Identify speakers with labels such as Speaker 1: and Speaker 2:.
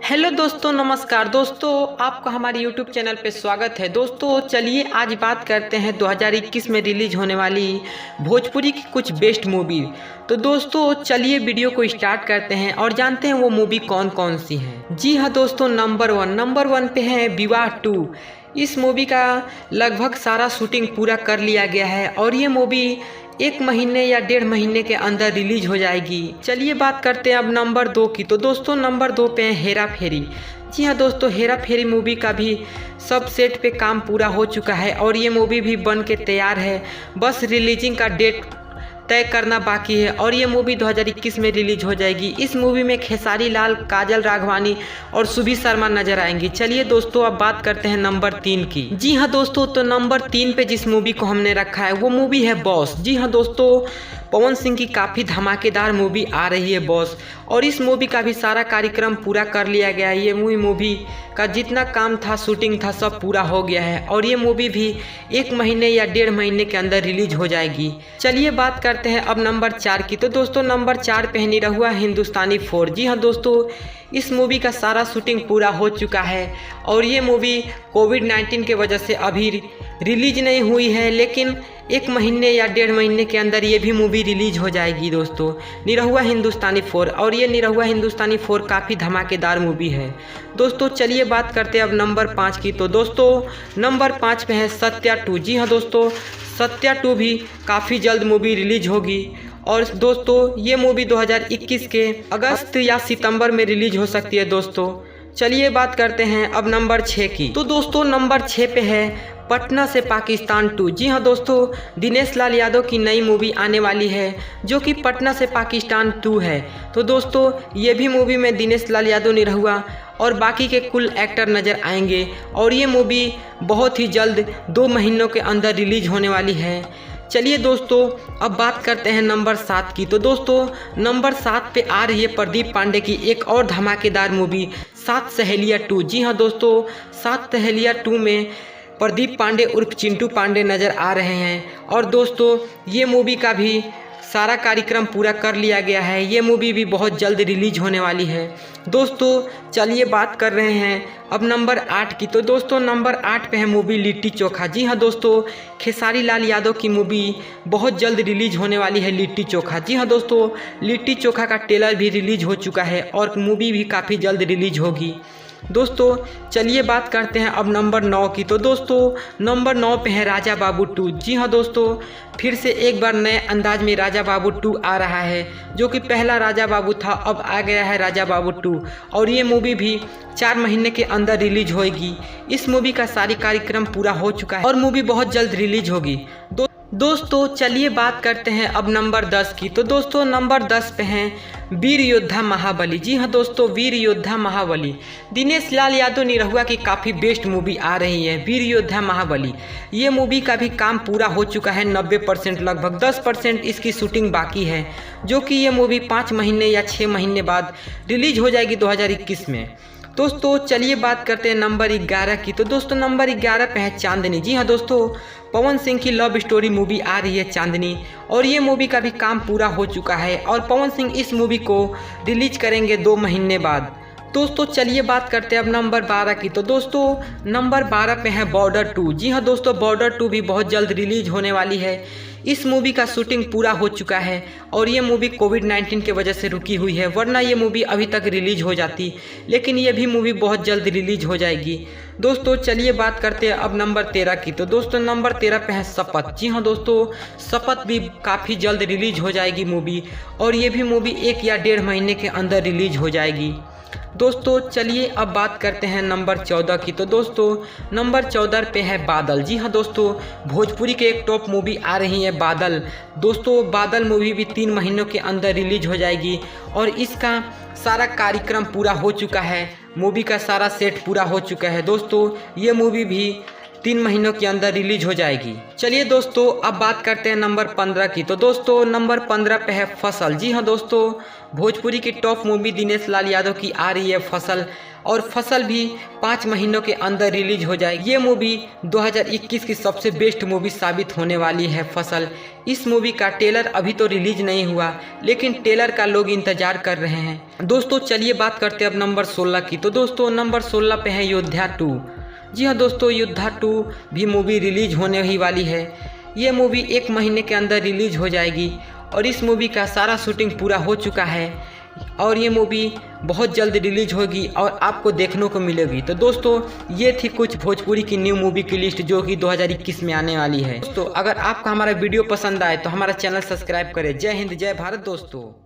Speaker 1: Hello दोस्तों, नमस्कार दोस्तों, आपका हमारे यूट्यूब चैनल पे स्वागत है। दोस्तों चलिए आज बात करते हैं 2021 में रिलीज होने वाली भोजपुरी की कुछ बेस्ट मूवी। तो दोस्तों चलिए वीडियो को स्टार्ट करते हैं और जानते हैं वो मूवी कौन कौन सी हैं। जी हाँ दोस्तों, नंबर वन पे है विवाह 2। इस मूवी का लगभग सारा शूटिंग पूरा कर लिया गया है और ये मूवी 1 महीने या 1.5 महीने के अंदर रिलीज हो जाएगी। चलिए बात करते हैं अब नंबर 2 की। तो दोस्तों नंबर 2 पे है हेरा फेरी। जी हाँ दोस्तों, हेरा फेरी मूवी का भी सब सेट पे काम पूरा हो चुका है और ये मूवी भी बन के तैयार है, बस रिलीजिंग का डेट तय करना बाकी है और ये मूवी 2021 में रिलीज हो जाएगी। इस मूवी में खेसारी लाल, काजल राघवानी और सुबी शर्मा नजर आएंगी। चलिए दोस्तों अब बात करते हैं नंबर 3 की। जी हाँ दोस्तों, तो नंबर 3 पे जिस मूवी को हमने रखा है वो मूवी है बॉस। जी हाँ दोस्तों, पवन सिंह की काफ़ी धमाकेदार मूवी आ रही है बॉस, और इस मूवी का भी सारा कार्यक्रम पूरा कर लिया गया है। ये मूवी का जितना काम था, शूटिंग था, सब पूरा हो गया है और ये मूवी भी 1 महीने या 1.5 महीने के अंदर रिलीज हो जाएगी। चलिए बात करते हैं अब नंबर 4 की। तो दोस्तों नंबर 4 पे निरहुआ हिंदुस्तानी 4। जी हाँ दोस्तों, इस मूवी का सारा शूटिंग पूरा हो चुका है और ये मूवी कोविड-19 के वजह से अभी रिलीज नहीं हुई है, लेकिन 1 महीने या 1.5 महीने के अंदर ये भी मूवी रिलीज हो जाएगी दोस्तों, निरहुआ हिंदुस्तानी 4। और ये निरहुआ हिंदुस्तानी 4 काफ़ी धमाकेदार मूवी है। दोस्तों चलिए बात करते हैं अब नंबर 5 की। तो दोस्तों नंबर 5 पे है सत्या 2। जी हाँ दोस्तों, सत्या 2 भी काफ़ी जल्द मूवी रिलीज होगी और दोस्तों ये मूवी 2021 के अगस्त या सितंबर में रिलीज हो सकती है दोस्तों। चलिए बात करते हैं अब नंबर 6 की। तो दोस्तों नंबर 6 पे है पटना से पाकिस्तान 2। जी हाँ दोस्तों, दिनेश लाल यादव की नई मूवी आने वाली है जो कि पटना से पाकिस्तान 2 है। तो दोस्तों ये भी मूवी में दिनेश लाल यादव, निरहुआ और बाकी के कुल एक्टर नज़र आएंगे और ये मूवी बहुत ही जल्द 2 महीनों के अंदर रिलीज होने वाली है। चलिए दोस्तों अब बात करते हैं नंबर 7 की। तो दोस्तों नंबर 7 पे आ रही है प्रदीप पांडे की एक और धमाकेदार मूवी 7 सहेलियाँ 2। जी हाँ दोस्तों, 7 सहेलियाँ 2 में प्रदीप पांडे उर्फ चिंटू पांडे नज़र आ रहे हैं और दोस्तों ये मूवी का भी सारा कार्यक्रम पूरा कर लिया गया है। ये मूवी भी बहुत जल्द रिलीज होने वाली है। दोस्तों चलिए बात कर रहे हैं अब नंबर 8 की। तो दोस्तों नंबर 8 पे है मूवी लिट्टी चोखा। जी हाँ दोस्तों, खेसारी लाल यादव की मूवी बहुत जल्द रिलीज होने वाली है लिट्टी चोखा। जी हाँ दोस्तों, लिट्टी चोखा का ट्रेलर भी रिलीज हो चुका है और मूवी भी काफ़ी जल्द रिलीज होगी। दोस्तों चलिए बात करते हैं अब नंबर 9 की। तो दोस्तों नंबर 9 पे है राजा बाबू 2। जी हाँ दोस्तों, फिर से एक बार नए अंदाज में राजा बाबू 2 आ रहा है, जो कि पहला राजा बाबू था, अब आ गया है राजा बाबू 2 और ये मूवी भी 4 महीने के अंदर रिलीज होगी। इस मूवी का सारी कार्यक्रम पूरा हो चुका है और मूवी बहुत जल्द रिलीज होगी। दोस्तों चलिए बात करते हैं अब नंबर 10 की। तो दोस्तों नंबर 10 पे हैं वीर योद्धा महाबली। जी हाँ दोस्तों, वीर योद्धा महाबली दिनेश लाल यादव, निरहुआ की काफ़ी बेस्ट मूवी आ रही है वीर योद्धा महाबली। ये मूवी का भी काम पूरा हो चुका है 90%, लगभग 10% इसकी शूटिंग बाकी है, जो कि ये मूवी 5 महीने या 6 महीने बाद रिलीज हो जाएगी 2021 में। दोस्तों चलिए बात करते हैं नंबर 11 की। तो दोस्तों नंबर 11 पे है चांदनी। जी हाँ दोस्तों, पवन सिंह की लव स्टोरी मूवी आ रही है चांदनी और ये मूवी का भी काम पूरा हो चुका है और पवन सिंह इस मूवी को रिलीज करेंगे 2 महीने बाद। दोस्तों चलिए बात करते हैं अब नंबर 12 की। तो दोस्तों नंबर 12 पे है बॉर्डर 2। जी हाँ दोस्तों, बॉर्डर 2 भी बहुत जल्द रिलीज होने वाली है। इस मूवी का शूटिंग पूरा हो चुका है और ये मूवी कोविड-19 के वजह से रुकी हुई है, वरना ये मूवी अभी तक रिलीज हो जाती, लेकिन ये भी मूवी बहुत जल्द रिलीज हो जाएगी। दोस्तों चलिए बात करते हैं अब नंबर 13 की। तो दोस्तों नंबर 13 पे है शपथ। जी हाँ दोस्तों, शपथ भी काफ़ी जल्द रिलीज हो जाएगी मूवी और ये भी मूवी 1 या 1.5 महीने के अंदर रिलीज हो जाएगी। दोस्तों चलिए अब बात करते हैं नंबर 14 की। तो दोस्तों नंबर 14 पे है बादल। जी हाँ दोस्तों, भोजपुरी के एक टॉप मूवी आ रही है बादल। दोस्तों बादल मूवी भी 3 महीनों के अंदर रिलीज हो जाएगी और इसका सारा कार्यक्रम पूरा हो चुका है, मूवी का सारा सेट पूरा हो चुका है। दोस्तों ये मूवी भी 3 महीनों के अंदर रिलीज हो जाएगी। चलिए दोस्तों अब बात करते हैं नंबर 15 की। तो दोस्तों नंबर 15 पे है फसल। जी हाँ दोस्तों, भोजपुरी की टॉप मूवी दिनेश लाल यादव की आ रही है फसल और फसल भी 5 महीनों के अंदर रिलीज हो जाएगी। ये मूवी 2021 की सबसे बेस्ट मूवी साबित होने वाली है फसल, इस मूवी का ट्रेलर अभी तो रिलीज नहीं हुआ, लेकिन ट्रेलर का लोग इंतजार कर रहे हैं। दोस्तों चलिए बात करते हैं अब नंबर 16 की। तो दोस्तों नंबर 16 पे है योद्धा 2। जी हाँ दोस्तों, योद्धा 2 भी मूवी रिलीज होने ही वाली है। ये मूवी 1 महीने के अंदर रिलीज हो जाएगी और इस मूवी का सारा शूटिंग पूरा हो चुका है और ये मूवी बहुत जल्द रिलीज होगी और आपको देखने को मिलेगी। तो दोस्तों ये थी कुछ भोजपुरी की न्यू मूवी की लिस्ट जो कि 2021 में आने वाली है। दोस्तों अगर आपको हमारा वीडियो पसंद आए तो हमारा चैनल सब्सक्राइब करें। जय हिंद, जय भारत दोस्तों।